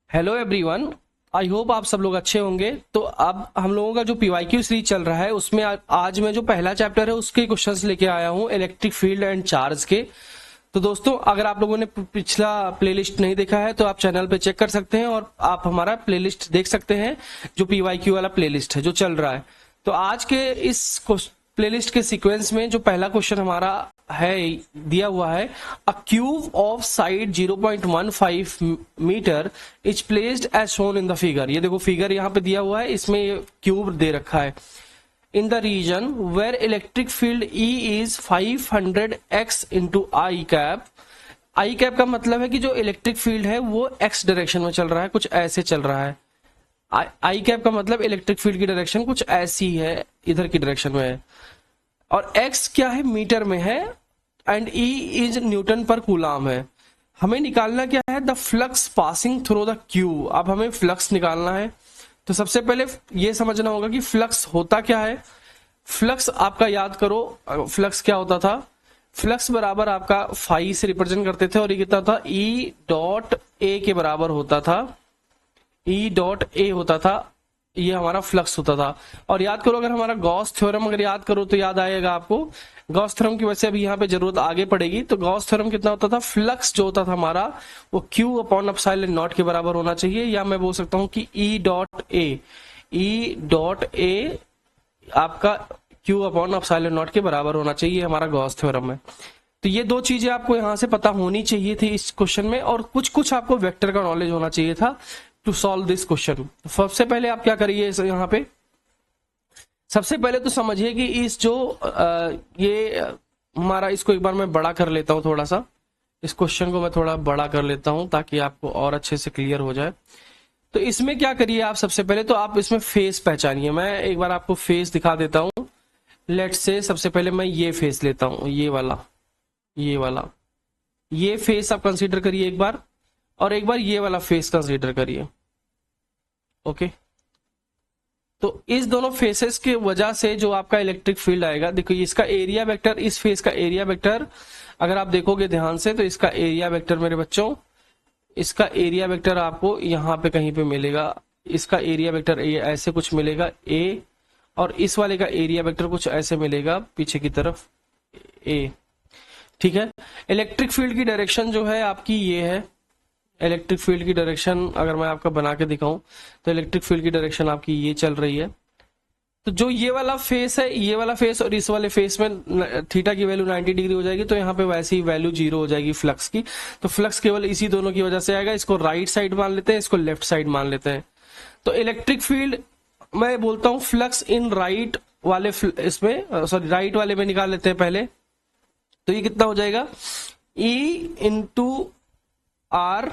Hello everyone. I hope आप सब लोग अच्छे होंगे। तो अब हम लोगों का जो पीवाईक्यू सीरीज चल रहा है उसमें आज मैं जो पहला चैप्टर है उसके क्वेश्चंस लेके आया हूँ इलेक्ट्रिक फील्ड एंड चार्ज के। तो दोस्तों, अगर आप लोगों ने पिछला प्लेलिस्ट नहीं देखा है तो आप चैनल पे चेक कर सकते हैं और आप हमारा प्लेलिस्ट देख सकते हैं जो पीवाईक्यू वाला प्लेलिस्ट है जो चल रहा है। तो आज के इस प्लेलिस्ट के सीक्वेंस में जो पहला क्वेश्चन हमारा है दिया हुआ है, a cube of side 0.15 metre is placed as shown in the figure. ये देखो फिगर यहाँ पे दिया हुआ है, इसमें ये क्यूब दे रखा है। In the region where electric field E is 500x into i cap. I cap का मतलब है कि जो इलेक्ट्रिक फील्ड है वो x डायरेक्शन में चल रहा है, कुछ ऐसे चल रहा है। आई कैप का मतलब इलेक्ट्रिक फील्ड की डायरेक्शन कुछ ऐसी है, इधर की डायरेक्शन में है। और x क्या है, मीटर में है, एंड E इज न्यूटन पर कूलाम है। हमें निकालना क्या है, the flux passing through the cube. अब हमें फ्लक्स निकालना है तो सबसे पहले ये समझना होगा कि फ्लक्स होता क्या है। फ्लक्स आपका याद करो, फ्लक्स क्या होता था, फ्लक्स बराबर आपका फाई से रिप्रेजेंट करते थे और ये कितना था, ई डॉट ए के बराबर होता था। ई डॉट ए होता था, ये हमारा फ्लक्स होता था। और याद करो, अगर हमारा गॉस थ्योरम अगर याद करो तो याद आएगा आपको, गॉस थ्योरम की वजह से अभी यहाँ पे जरूरत आगे पड़ेगी। तो गॉस थ्योरम कितना होता था, फ्लक्स जो होता था हमारा वो Q अपॉन एप्सिलॉन नॉट के बराबर होना चाहिए, या मैं बोल सकता हूँ कि ई डॉट ए आपका Q अपॉन एप्सिलॉन नॉट के बराबर होना चाहिए, हमारा गॉस थ्योरम है। तो ये दो चीजें आपको यहाँ से पता होनी चाहिए थी इस क्वेश्चन में, और कुछ कुछ आपको वेक्टर का नॉलेज होना चाहिए था टू सॉल्व दिस क्वेश्चन। सबसे पहले आप क्या करिए, यहाँ पे सबसे पहले तो समझिए कि इस जो ये हमारा, इसको एक बार मैं बड़ा कर लेता हूं, थोड़ा सा इस क्वेश्चन को मैं थोड़ा बड़ा कर लेता हूं ताकि आपको और अच्छे से क्लियर हो जाए। तो इसमें क्या करिए आप, सबसे पहले तो आप इसमें फेस पहचानिए। मैं एक बार आपको फेस दिखा देता हूं। लेट से सबसे पहले मैं ये फेस लेता हूं, ये वाला ये फेस आप कंसीडर करिए एक बार, और एक बार ये वाला फेस कंसीडर करिए। ओके, तो इस दोनों फेसेस के वजह से जो आपका इलेक्ट्रिक फील्ड आएगा, देखो इसका एरिया वेक्टर, इस फेस का एरिया वेक्टर अगर आप देखोगे ध्यान से तो इसका एरिया वेक्टर मेरे बच्चों, इसका एरिया वेक्टर आपको यहाँ पे कहीं पे मिलेगा। इसका एरिया वेक्टर ऐसे कुछ मिलेगा ए, और इस वाले का एरिया वेक्टर कुछ ऐसे मिलेगा पीछे की तरफ ए। ठीक है, इलेक्ट्रिक फील्ड की डायरेक्शन जो है आपकी ये है। इलेक्ट्रिक फील्ड की डायरेक्शन अगर मैं आपका बना के दिखाऊं तो इलेक्ट्रिक फील्ड की डायरेक्शन आपकी ये चल रही है। तो जो ये वाला फेस है, ये वाला फेस और इस वाले फेस में थीटा की वैल्यू 90 डिग्री हो जाएगी, तो यहाँ पे वैसे ही वैल्यू 0 हो जाएगी फ्लक्स की। तो फ्लक्स केवल इसी दोनों की वजह से आएगा। इसको राइट साइड मान लेते हैं, इसको लेफ्ट साइड मान लेते हैं। तो इलेक्ट्रिक फील्ड मैं बोलता हूँ फ्लक्स इन राइट वाले इसमें, सॉरी राइट वाले में निकाल लेते हैं पहले। तो ये कितना हो जाएगा, E इंटू आर,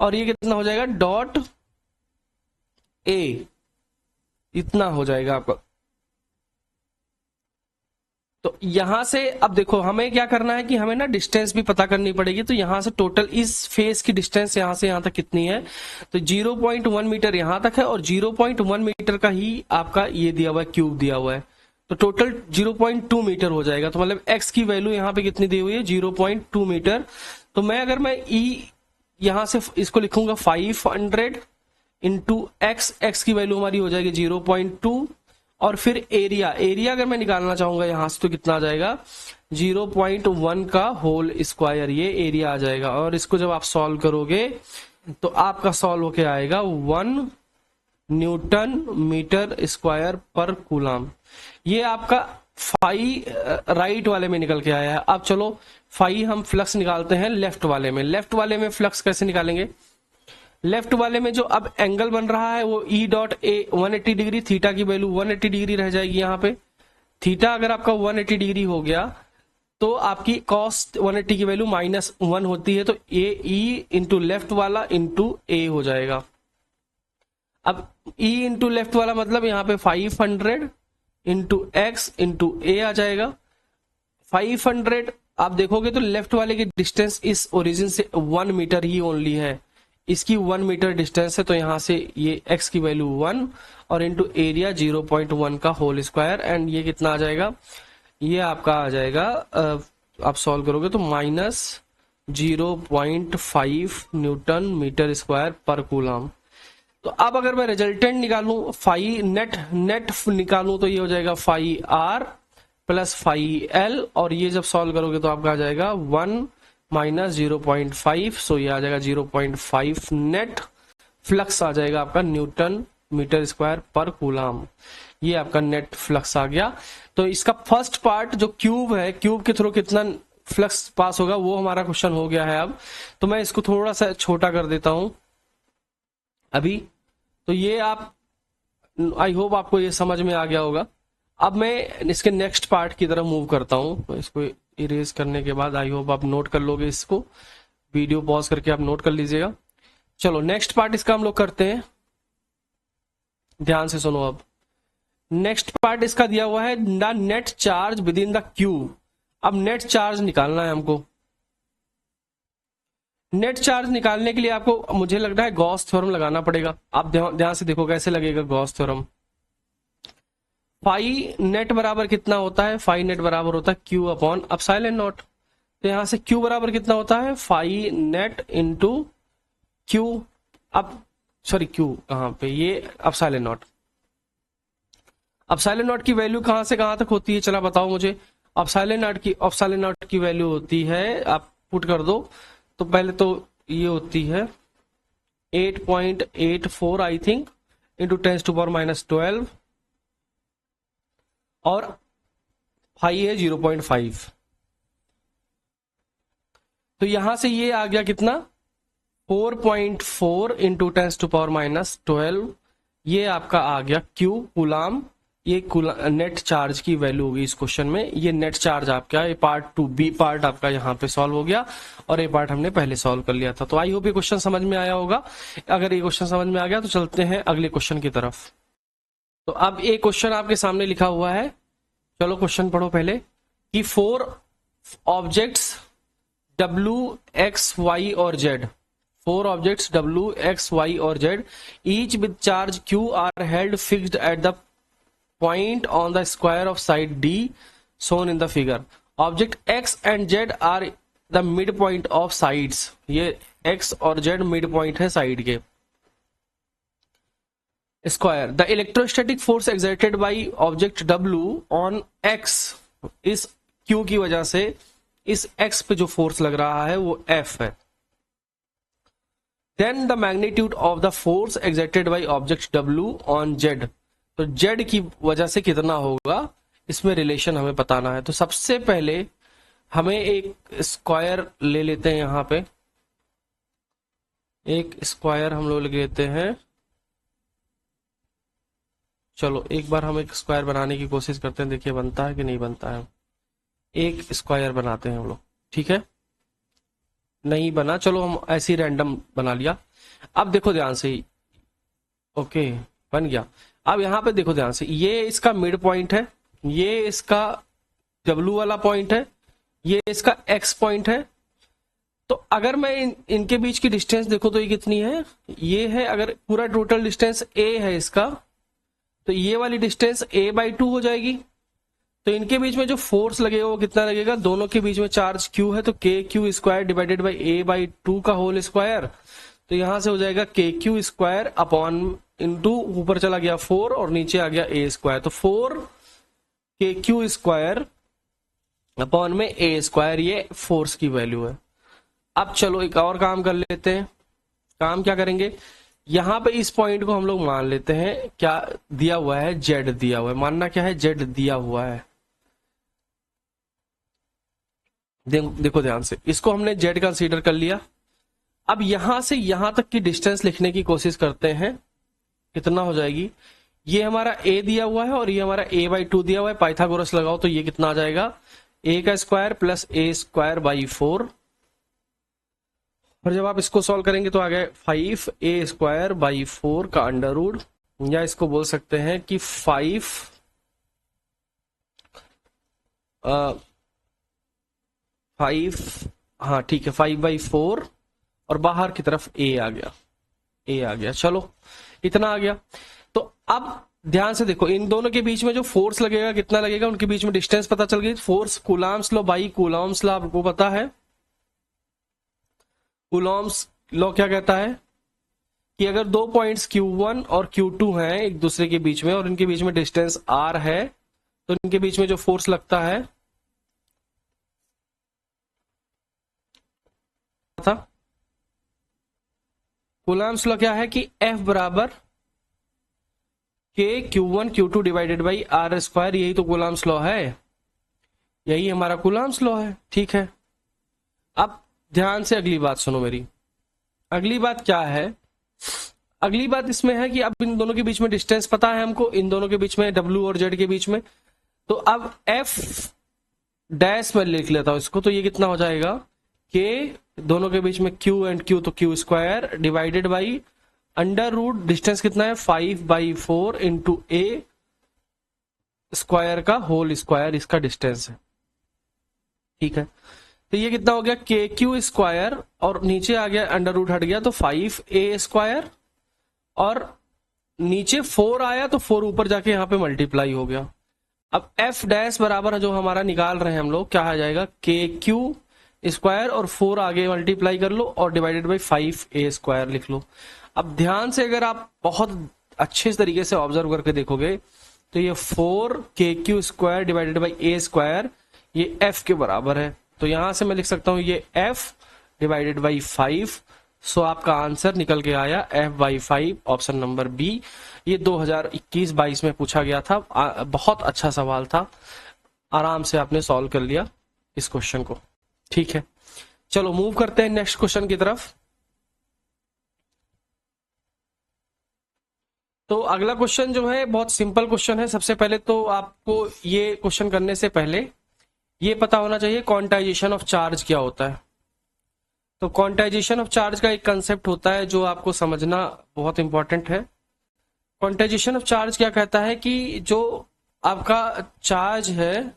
और ये कितना हो जाएगा डॉट ए, इतना हो जाएगा आपका। तो यहां से अब देखो हमें क्या करना है कि हमें ना डिस्टेंस भी पता करनी पड़ेगी। तो यहां से टोटल इस फेस की डिस्टेंस यहां से यहां तक कितनी है, तो 0.1 मीटर यहां तक है, और 0.1 मीटर का ही आपका ये दिया हुआ है, क्यूब दिया हुआ है। तो टोटल 0.2 मीटर हो जाएगा। तो मतलब x की वैल्यू यहाँ पे कितनी दी हुई है, 0.2 मीटर। तो मैं अगर मैं E यहां से इसको लिखूंगा 500 इंटू एक्स की वैल्यू हमारी हो जाएगी 0.2, और फिर एरिया अगर मैं निकालना चाहूंगा यहां से तो कितना आ जाएगा, 0.1 का होल स्क्वायर, ये एरिया आ जाएगा। और इसको जब आप सॉल्व करोगे तो आपका सॉल्व होके आएगा 1 न्यूटन मीटर स्क्वायर पर कूलाम। ये आपका फाई राइट वाले में निकल के आया है। अब चलो फाई हम फ्लक्स निकालते हैं लेफ्ट वाले में। लेफ्ट वाले में फ्लक्स कैसे निकालेंगे, लेफ्ट वाले में जो अब एंगल बन रहा है वो E dot A 180 degree, theta की वैल्यू 180 डिग्री रह जाएगी यहाँ पे। थीटा अगर आपका 180 डिग्री हो गया तो आपकी कॉस 180 की वैल्यू -1 होती है। तो ए E इंटू लेफ्ट वाला इंटू ए हो जाएगा। अब E इंटू लेफ्ट वाला मतलब यहाँ पे 500 इंटू एक्स इंटू ए आ जाएगा। 500 आप देखोगे तो लेफ्ट वाले की डिस्टेंस इस ओरिजिन से 1 मीटर ही ओनली है, इसकी 1 मीटर डिस्टेंस है। तो यहां से ये x की वैल्यू 1 और इंटू एरिया 0.1 का होल स्क्वायर, एंड ये कितना आ जाएगा, ये आपका आ जाएगा आप सॉल्व करोगे तो 0.5 न्यूटन मीटर स्क्वायर पर कूलम। तो अब अगर मैं रिजल्टेंट निकालूं, फाई नेट निकालूं, तो ये हो जाएगा phi R plus phi L, और ये जब सॉल्व करोगे तो आपका आ जाएगा 1 माइनस 0.5, सो ये आ जाएगा 0.5 नेट फ्लक्स आ जाएगा आपका न्यूटन मीटर स्क्वायर पर कूलम। ये आपका नेट फ्लक्स आ गया। तो इसका फर्स्ट पार्ट जो क्यूब है, क्यूब के थ्रू कितना फ्लक्स पास होगा, वो हमारा क्वेश्चन हो गया है। अब तो मैं इसको थोड़ा सा छोटा कर देता हूं अभी। तो ये आप, आई होप आपको ये समझ में आ गया होगा। अब मैं इसके नेक्स्ट पार्ट की तरफ मूव करता हूं। तो इसको इरेज करने के बाद आई होप आप नोट कर लोगे, इसको वीडियो पॉज करके आप नोट कर लीजिएगा। चलो नेक्स्ट पार्ट इसका हम लोग करते हैं, ध्यान से सुनो। अब नेक्स्ट पार्ट इसका दिया हुआ है the net charge with in the cube. अब नेट चार्ज निकालना है हमको। नेट चार्ज निकालने के लिए आपको, मुझे लग रहा है, गॉस थ्योरम लगाना पड़ेगा। आप ध्यान से देखो कैसे लगेगा गॉस थ्योरम। फाई नेट बराबर कितना होता है? फाई नेट बराबर होता है क्यू अपॉन एप्सिलॉन नॉट। तो यहां से क्यू बराबर कितना होता है? फाई नेट इंटू क्यू, अब सॉरी क्यू कहां पे, ये एप्सिलॉन नॉट। एप्सिलॉन नॉट की वैल्यू कहां से कहां तक होती है, चला बताओ मुझे। एप्सिलॉन नॉट की वैल्यू होती है, आप पुट कर दो तो पहले तो ये होती है 8.84 आई थिंक इंटू 10⁻⁻12, और फाई है 0.5। तो यहां से ये आ गया कितना, 4.4 इंटू 10⁻⁻12। ये आपका आ गया क्यू कूलम। ये नेट चार्ज की वैल्यू होगी इस क्वेश्चन में। ये नेट चार्ज आपका, ये पार्ट 2 बी पार्ट आपका यहाँ पे सॉल्व हो गया, और ये पार्ट हमने पहले सॉल्व कर लिया था। तो आई होप ये क्वेश्चन समझ में आया होगा। अगर ये क्वेश्चन समझ में आ गया तो चलते हैं अगले क्वेश्चन की तरफ। तो अब एक क्वेश्चन आपके सामने लिखा हुआ है, चलो क्वेश्चन पढ़ो पहले। कि 4 ऑब्जेक्ट्स W, X, Y और Z, 4 objects W, X, Y और Z, each with charge Q are held fixed at the point on the square of side D shown in the figure. Object X and Z are the midpoint of sides. ये X और Z midpoint है side के। Square. The electrostatic force exerted by object W on X, इस Q की वजह से इस X पे जो फोर्स लग रहा है वो F है। Then the magnitude of the force exerted by object W on Z, तो Z की वजह से कितना होगा, इसमें रिलेशन हमें बताना है। तो सबसे पहले हमें एक स्क्वायर ले लेते हैं, यहां पे एक स्क्वायर हम लोग लेते हैं। चलो एक बार हम एक स्क्वायर बनाने की कोशिश करते हैं, देखिए बनता है कि नहीं बनता है। एक स्क्वायर बनाते हैं हम लोग, ठीक है। नहीं बना, चलो हम ऐसे ही रैंडम बना लिया। अब देखो ध्यान से, ओके बन गया। अब यहां पे देखो ध्यान से, ये इसका मिड पॉइंट है, ये इसका W वाला पॉइंट है, ये इसका X पॉइंट है। तो अगर मैं इनके बीच की डिस्टेंस देखो तो ये कितनी है, ये है। अगर पूरा टोटल डिस्टेंस A है इसका, तो ये वाली डिस्टेंस A/2 हो जाएगी। तो इनके बीच में जो फोर्स लगेगा वो कितना लगेगा, दोनों के बीच में चार्ज Q है, तो KQ² डिवाइडेड बाई A/2 का होल स्क्वायर। तो यहां से हो जाएगा KQ² अपॉन इंटू ऊपर चला गया 4 और नीचे आ गया A²। तो 4KQ² अपॉन में A², ये फोर्स की वैल्यू है। अब चलो एक और काम कर लेते हैं। काम क्या करेंगे, यहां पे इस पॉइंट को हम लोग मान लेते हैं, क्या दिया हुआ है, Z दिया हुआ है। मानना क्या है, Z दिया हुआ है। देखो ध्यान से, इसको हमने Z कंसीडर कर लिया। अब यहां से यहां तक की डिस्टेंस लिखने की कोशिश करते हैं, कितना हो जाएगी। ये हमारा A दिया हुआ है और ये हमारा A/2 दिया हुआ है। पाइथागोरस लगाओ तो ये कितना आ जाएगा, A² प्लस A²/4। और जब आप इसको सॉल्व करेंगे तो आ गया 5A²/4 का अंडर रूट, या इसको बोल सकते हैं कि 5 हाँ ठीक है 5/4, और बाहर की तरफ A आ गया। चलो इतना आ गया। तो अब ध्यान से देखो, इन दोनों के बीच में जो फोर्स लगेगा कितना लगेगा, उनके बीच में डिस्टेंस पता चल गई। Force Coulomb's law by Coulomb's law आपको पता है, कूलॉम्स लॉ क्या कहता है कि अगर दो पॉइंट्स Q1 और Q2 हैं एक दूसरे के बीच में और इनके बीच में डिस्टेंस R है, तो इनके बीच में जो फोर्स लगता है था कूलॉम्स लॉ क्या है कि F बराबर K Q1 Q2 divided by R square, यही तो कूलॉम्स लॉ है, यही हमारा कूलॉम्स लॉ है। ठीक है, अब ध्यान से अगली बात सुनो मेरी। अगली बात क्या है, अगली बात इसमें है कि अब इन दोनों के बीच में डिस्टेंस पता है हमको, इन दोनों के बीच में W और Z के बीच में, तो अब F डैश में लिख लेता हूं इसको, तो ये कितना हो जाएगा K, दोनों के बीच में Q एंड Q, तो Q square divided by under root distance कितना है 5/4 इंटू A स्क्वायर का होल स्क्वायर, इसका डिस्टेंस है। ठीक है, तो ये कितना हो गया KQ स्क्वायर और नीचे आ गया अंडर रूट हट गया तो 5A स्क्वायर और नीचे 4 आया तो 4 ऊपर जाके यहाँ पे मल्टीप्लाई हो गया। अब F डैश बराबर जो हमारा निकाल रहे हैं हम लोग क्या आ जाएगा KQ स्क्वायर और 4 आगे मल्टीप्लाई कर लो और डिवाइडेड बाई 5A स्क्वायर लिख लो। अब ध्यान से अगर आप बहुत अच्छे तरीके से ऑब्जर्व करके देखोगे तो ये 4KQ square divided by A square ये F के बराबर है, तो यहां से मैं लिख सकता हूं ये F डिवाइडेड बाई 5। सो आपका आंसर निकल के आया F/5, ऑप्शन नंबर बी। ये 2021-22 में पूछा गया था, बहुत अच्छा सवाल था, आराम से आपने सॉल्व कर लिया इस क्वेश्चन को। ठीक है, चलो मूव करते हैं नेक्स्ट क्वेश्चन की तरफ। तो अगला क्वेश्चन जो है बहुत सिंपल क्वेश्चन है। सबसे पहले तो आपको ये क्वेश्चन करने से पहले ये पता होना चाहिए क्वांटाइजेशन ऑफ चार्ज क्या होता है। तो क्वांटाइजेशन ऑफ चार्ज का एक कंसेप्ट होता है जो आपको समझना बहुत इंपॉर्टेंट है। क्वांटाइजेशन ऑफ चार्ज क्या कहता है कि जो आपका चार्ज है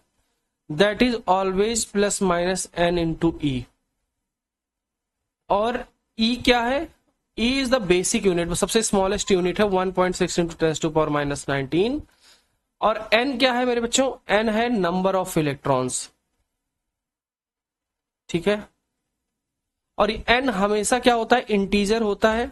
that is always plus minus n into e, और E क्या है, E is the basic unit, सबसे स्मॉलेस्ट यूनिट है 1.6 इंटू 10⁻⁹, और n क्या है मेरे बच्चों, n है नंबर ऑफ इलेक्ट्रॉन्स। ठीक है, और n हमेशा क्या होता है, इंटीजर होता है,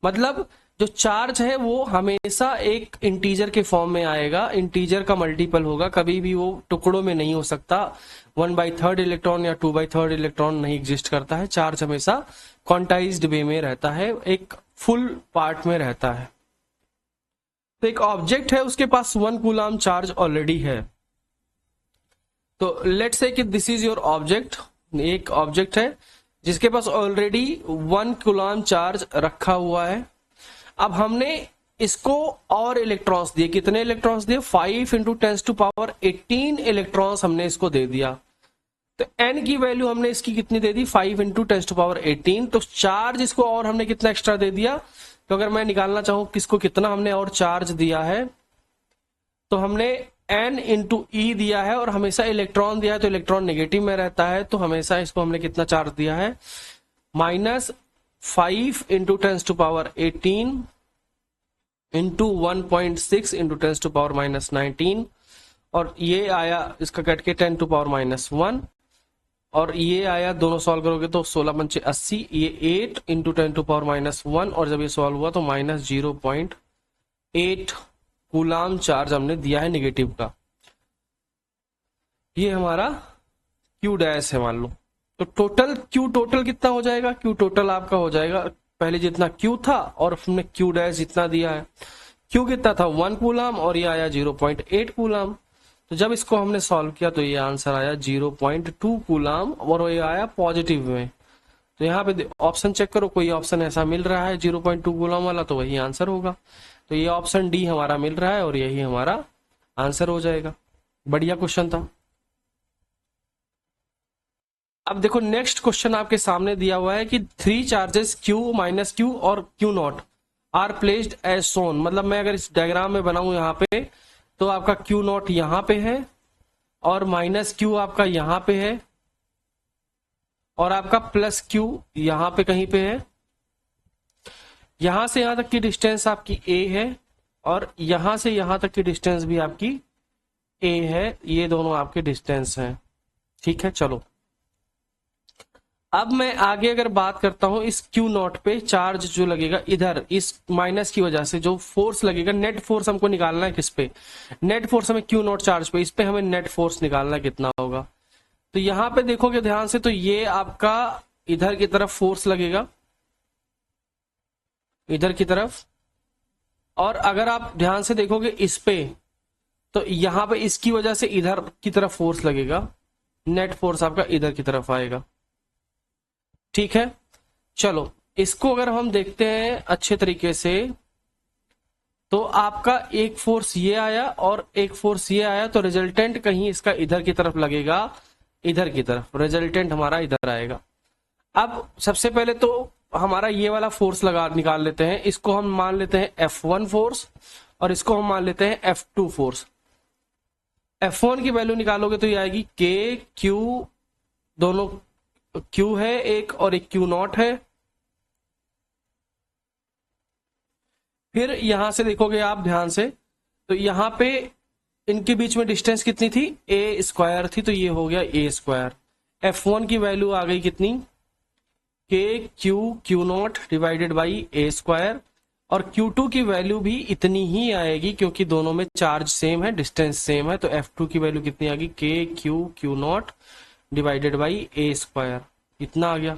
मतलब जो चार्ज है वो हमेशा एक इंटीजर के फॉर्म में आएगा, इंटीजर का मल्टीपल होगा, कभी भी वो टुकड़ों में नहीं हो सकता। 1/3 इलेक्ट्रॉन या 2/3 इलेक्ट्रॉन नहीं एग्जिस्ट करता है, चार्ज हमेशा क्वांटाइज्ड वे में रहता है, एक फुल पार्ट में रहता है। तो एक ऑब्जेक्ट है उसके पास 1 कूलम चार्ज ऑलरेडी है, तो लेट्स से कि दिस इज योर ऑब्जेक्ट, एक ऑब्जेक्ट है जिसके पास ऑलरेडी 1 कूलम चार्ज रखा हुआ है। अब हमने इसको और इलेक्ट्रॉन्स दिए, कितने इलेक्ट्रॉन्स दिए, 5 इंटू 10⁻18 इलेक्ट्रॉन्स हमने इसको दे दिया। तो n की वैल्यू हमने इसकी कितनी दे दी, 5 इंटू 10⁻18, तो चार्ज इसको और हमने कितना एक्स्ट्रा दे दिया। तो अगर मैं निकालना चाहूं किसको कितना हमने और चार्ज दिया है, तो हमने n इंटू ई दिया है और हमेशा इलेक्ट्रॉन दिया है, तो इलेक्ट्रॉन नेगेटिव में रहता है, तो हमेशा इसको हमने कितना चार्ज दिया है, -5 इंटू 10⁻18 इंटू 1.6 इंटू 10⁻⁹, और ये आया इसका कट के 10⁻⁻1, और ये आया, दोनों सॉल्व करोगे तो 16×5 = 80, ये 8 इंटू 10⁻⁻1, और जब ये सॉल्व हुआ तो -0.8 कूलम चार्ज हमने दिया है नेगेटिव का। ये हमारा Q डैश है मान लो। तो टोटल Q टोटल कितना हो जाएगा, Q टोटल आपका हो जाएगा पहले जितना Q था और हमने Q डैश जितना दिया है, Q कितना था 1 कूलम और ये आया 0.8 कूलम। तो जब इसको हमने सॉल्व किया तो ये आंसर आया 0.2 कूलम और ये आया पॉजिटिव में। तो यहाँ पे ऑप्शन चेक करो, कोई ऑप्शन ऐसा मिल रहा है 0.2 कूलम वाला, तो वही आंसर होगा। तो ये ऑप्शन डी हमारा मिल रहा है और यही हमारा आंसर हो जाएगा। बढ़िया क्वेश्चन था। अब देखो नेक्स्ट क्वेश्चन आपके सामने दिया हुआ है कि 3 चार्जेस Q, -Q और Q0 आर प्लेस्ड एज सोन। मतलब मैं अगर इस डायग्राम में बनाऊं यहाँ पे, तो आपका Q0 यहाँ पे है और -Q आपका यहाँ पे है और आपका +Q यहाँ पे कहीं पे है। यहां से यहां तक की डिस्टेंस आपकी A है और यहां से यहां तक की डिस्टेंस भी आपकी A है, ये दोनों आपके डिस्टेंस हैं। ठीक है, चलो अब मैं आगे अगर बात करता हूं इस क्यू नॉट पे चार्ज जो लगेगा इधर इस माइनस की वजह से जो फोर्स लगेगा, नेट फोर्स हमको निकालना है किस पे, नेट फोर्स हमें क्यू नॉट चार्ज पे, इस पे हमें नेट फोर्स निकालना है कितना होगा। तो यहां पे देखोगे ध्यान से तो ये आपका इधर की तरफ फोर्स लगेगा, इधर की तरफ, और अगर आप ध्यान से देखोगे इस पे तो यहां पे इसकी वजह से इधर की तरफ फोर्स लगेगा, नेट फोर्स आपका इधर की तरफ आएगा। ठीक है, चलो इसको अगर हम देखते हैं अच्छे तरीके से तो आपका एक फोर्स ये आया और एक फोर्स ये आया, तो रिजल्टेंट कहीं इसका इधर की तरफ लगेगा, इधर की तरफ रिजल्टेंट हमारा इधर आएगा। अब सबसे पहले तो हमारा ये वाला फोर्स लगा निकाल लेते हैं, इसको हम मान लेते हैं F1 फोर्स और इसको हम मान लेते हैं F2 फोर्स। F1 की वैल्यू निकालोगे तो ये आएगी K Q, दोनों Q है एक और एक Q नॉट है। फिर यहां से देखोगे आप ध्यान से तो यहां पे इनके बीच में डिस्टेंस कितनी थी, a स्क्वायर थी, तो ये हो गया a स्क्वायर। F1 की वैल्यू आ गई कितनी, K Q naught divided by a square, और Q2 की वैल्यू भी इतनी ही आएगी क्योंकि दोनों में चार्ज सेम है, डिस्टेंस सेम है, तो F2 की वैल्यू कितनी आ गई, K Q naught divided by a square, इतना आ गया।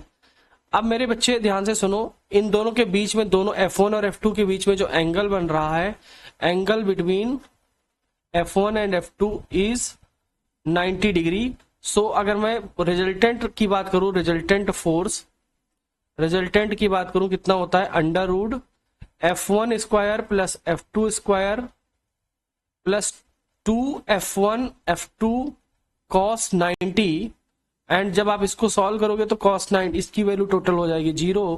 अब मेरे बच्चे ध्यान से सुनो, इन दोनों के बीच में, दोनों F1 और F2 के बीच में जो एंगल बन रहा है, angle between F1 and F2 is 90 degree. So अगर मैं रिजल्टेंट की बात करूं, रिजल्टेंट फोर्स, रिजल्टेंट की बात करूं कितना होता है, under root F1 square plus F2 square plus 2F1 F2 cos 90, and जब आप इसको सॉल्व करोगे तो cos 9 इसकी वैल्यू टोटल हो जाएगी 0,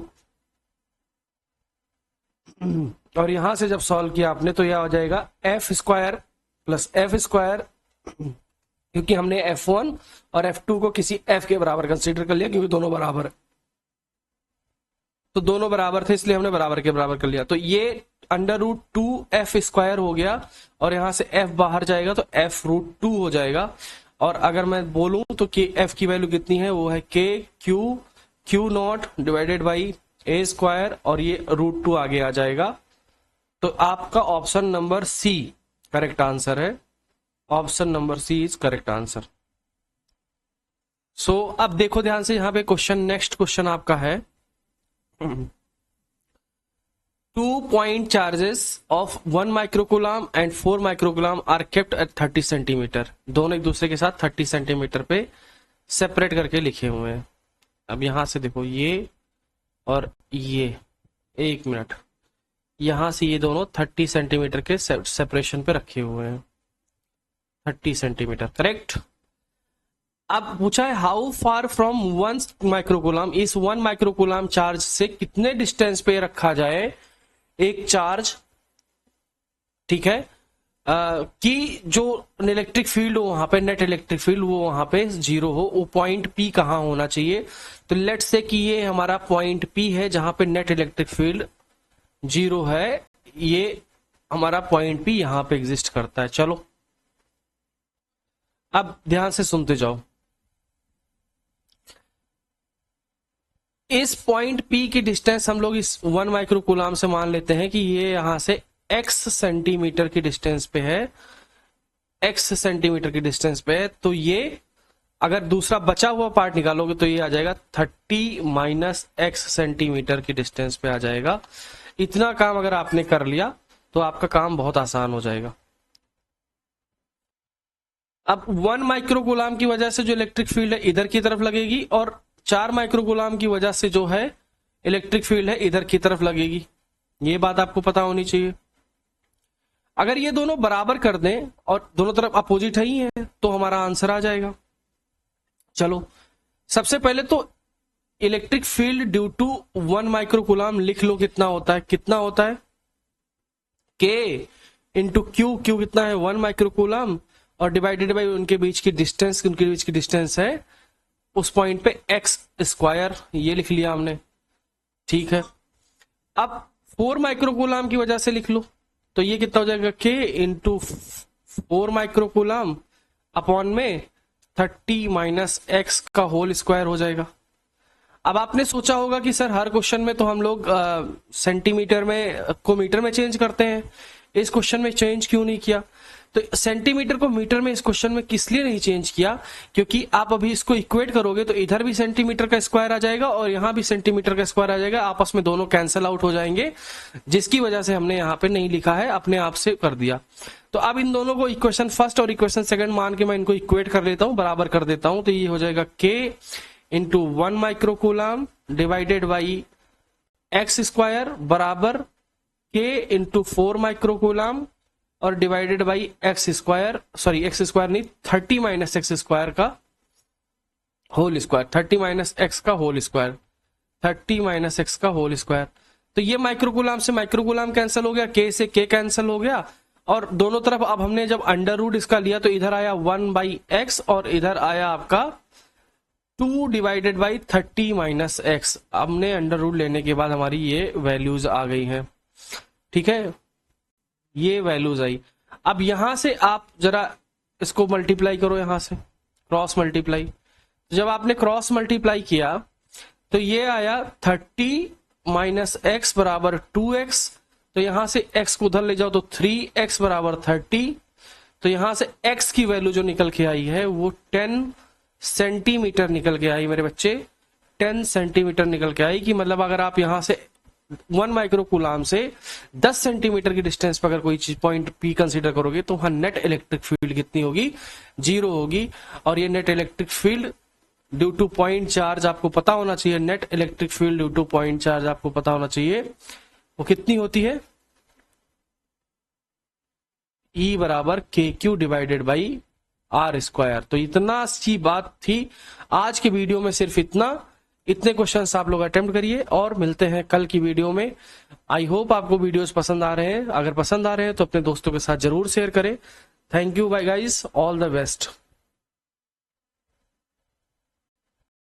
और यहां से जब सॉल्व किया आपने तो यह हो जाएगा F square plus F square, क्योंकि हमने F1 और F2 को किसी F के बराबर कंसीडर कर लिया क्योंकि दोनों बराबर है, तो दोनों बराबर थे इसलिए हमने बराबर के बराबर कर लिया। तो ये अंडर रूट 2F स्क्वायर हो गया और यहां से F बाहर जाएगा तो F रूट 2 हो जाएगा। और अगर मैं बोलूं तो कि F की वैल्यू कितनी है, वो है K Q naught divided by a square, और ये रूट 2 आगे आ जाएगा। तो आपका option number C correct answer है, option number C is correct answer. So अब देखो ध्यान से यहां पे क्वेश्चन, नेक्स्ट क्वेश्चन आपका है 2 point charges of 1 microcoulomb and 4 microcoulomb are kept at 30 centimetre, दोनों एक दूसरे के साथ 30 सेंटीमीटर पे सेपरेट करके लिखे हुए हैं। अब यहां से देखो ये और ये, एक मिनट, यहां से ये दोनों 30 सेंटीमीटर के सेपरेशन पे रखे हुए हैं, 30 सेंटीमीटर करेक्ट। अब पूछा है हाउ फार फ्रॉम 1 माइक्रोकूलम, इस 1 माइक्रोकूलम चार्ज से कितने डिस्टेंस पे रखा जाए एक चार्ज, ठीक है, कि जो इलेक्ट्रिक फील्ड हो वहां पे, नेट इलेक्ट्रिक फील्ड वो वहां पे 0 हो, वो पॉइंट P कहाँ होना चाहिए। तो लेट्स से कि ये हमारा पॉइंट P है जहां पे नेट इलेक्ट्रिक फील्ड 0 है, ये हमारा पॉइंट P यहां पे एग्जिस्ट करता है। चलो अब ध्यान से सुनते जाओ, इस पॉइंट P की डिस्टेंस हम लोग इस 1 माइक्रोकूलम से मान लेते हैं कि ये यहां से x सेंटीमीटर की डिस्टेंस पे है, x सेंटीमीटर की डिस्टेंस पे है। तो ये अगर दूसरा बचा हुआ पार्ट निकालोगे तो ये आ जाएगा 30 माइनस x सेंटीमीटर की डिस्टेंस पे आ जाएगा। इतना काम अगर आपने कर लिया तो आपका काम बहुत आसान हो जाएगा। अब 1 माइक्रोकूलम की वजह से जो इलेक्ट्रिक फील्ड है इधर की तरफ लगेगी, और 4 माइक्रोकूलम की वजह से जो है इलेक्ट्रिक फील्ड है इधर की तरफ लगेगी। ये बात आपको पता होनी चाहिए। अगर ये दोनों बराबर कर दें और दोनों तरफ अपोजिट ही है तो हमारा आंसर आ जाएगा। चलो सबसे पहले तो electric field due to 1 microcoulomb लिख लो, कितना होता है, कितना होता है K इंटू क्यू, क्यू कितना है 1 माइक्रोकूलम, और डिवाइडेड बाई उनके बीच की डिस्टेंस, उनके बीच की डिस्टेंस है उस पॉइंट पे x स्क्वायर, ये लिख लिया हमने, ठीक है। अब 4 माइक्रोकूलम की वजह से लिख लो तो ये कितना हो जाएगा K इंटू 4 माइक्रोकूलम अपॉन में 30 माइनस x का होल स्क्वायर हो जाएगा। अब आपने सोचा होगा कि सर हर क्वेश्चन में तो हम लोग सेंटीमीटर में को मीटर में चेंज करते हैं, इस क्वेश्चन में चेंज क्यों नहीं किया? तो सेंटीमीटर को मीटर में इस क्वेश्चन में किस लिए नहीं चेंज किया? क्योंकि आप अभी इसको इक्वेट करोगे तो इधर भी सेंटीमीटर का स्क्वायर आ जाएगा और यहां भी सेंटीमीटर का स्क्वायर आ जाएगा, आपस में दोनों कैंसिल आउट हो जाएंगे, जिसकी वजह से हमने यहाँ पे नहीं लिखा है, अपने आप से कर दिया। तो अब इन दोनों को इक्वेशन फर्स्ट और इक्वेशन सेकंड मान के मैं इनको इक्वेट कर लेता हूं, बराबर कर देता हूं। तो ये हो जाएगा K into 1 microcoulomb divided by x square बराबर K इंटू 4 माइक्रोकूलम और divided by x square, sorry x square नहीं, 30 माइनस एक्स स्क्वायर का होल स्क्वायर, 30 माइनस एक्स का होल स्क्वायर, 30 माइनस एक्स का होल स्क्वायर। तो ये माइक्रोकूलम से microcoulomb cancel हो गया, K से K कैंसिल हो गया, और दोनों तरफ अब हमने जब अंडर रूट इसका लिया तो इधर आया 1 बाई एक्स और इधर आया आपका 2 डिवाइडेड बाई 30 माइनस एक्स। हमने अंडर रूट लेने के बाद हमारी ये वैल्यूज आ गई हैं, ठीक है, ये वैल्यूज आई। अब यहां से आप जरा इसको मल्टीप्लाई करो, यहां से क्रॉस मल्टीप्लाई। जब आपने क्रॉस मल्टीप्लाई किया तो ये आया 30 माइनस एक्स बराबर 2x, तो यहां से x को उधर ले जाओ तो 3x बराबर 30। तो यहां से x की वैल्यू जो निकल के आई है वो 10 सेंटीमीटर निकल के आई मेरे बच्चे, 10 सेंटीमीटर निकल के आई। कि मतलब अगर आप यहां से 1 माइक्रोकूलम से 10 सेंटीमीटर की डिस्टेंस पर अगर कोई चीज पॉइंट P कंसीडर करोगे तो वहां नेट इलेक्ट्रिक फील्ड कितनी होगी? 0 होगी। और ये net electric field due two point charge आपको पता होना चाहिए, net electric field due two point charge आपको पता होना चाहिए, वो कितनी होती है? E बराबर KQ divided by R square. तो इतना सी बात थी आज के वीडियो में, सिर्फ इतने क्वेश्चंस आप लोग अटेम्प्ट करिए और मिलते हैं कल की वीडियो में। आई होप आपको वीडियोस पसंद आ रहे हैं, अगर पसंद आ रहे हैं तो अपने दोस्तों के साथ जरूर शेयर करें। Thank you, bye guys, all the best.